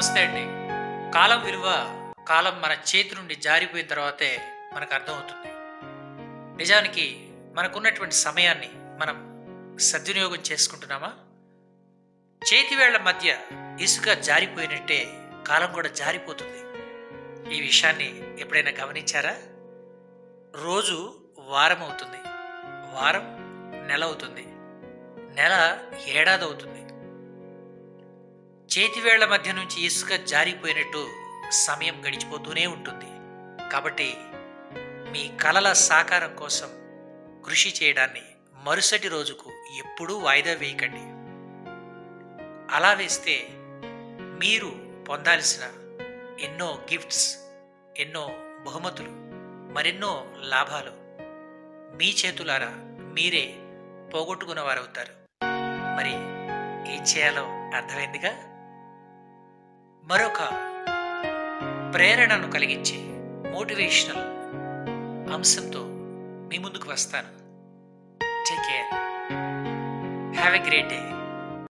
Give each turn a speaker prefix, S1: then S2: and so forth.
S1: నమస్తే అండి. కాలం విలువ కాలం మన చేతి నుండి జారిపోయిన తర్వాతే మనకు అర్థమవుతుంది. నిజానికి మనకున్నటువంటి సమయాన్ని మనం సద్వినియోగం చేసుకుంటున్నామా? చేతివేళ్ల మధ్య ఇసుక జారిపోయినట్టే కాలం కూడా జారిపోతుంది. ఈ విషయాన్ని ఎప్పుడైనా గమనించారా? రోజు వారం అవుతుంది, వారం నెల అవుతుంది, నెల ఏడాది అవుతుంది. చేతివేళ్ల మధ్య నుంచి ఇసుక జారిపోయినట్టు సమయం గడిచిపోతూనే ఉంటుంది. కాబట్టి మీ కలల సాకారం కోసం కృషి చేయడాన్ని మరుసటి రోజుకు ఎప్పుడూ వాయిదా వేయకండి. అలా వేస్తే మీరు పొందాల్సిన ఎన్నో గిఫ్ట్స్, ఎన్నో బహుమతులు, మరెన్నో లాభాలు మీ చేతులారా మీరే పోగొట్టుకున్నవారవుతారు. మరి ఏం చేయాలో అర్థమైందిగా? మరొక ప్రేరణను కలిగించే మోటివేషనల్ అంశంతో మీ ముందుకు వస్తాను. Take care. Have a great day.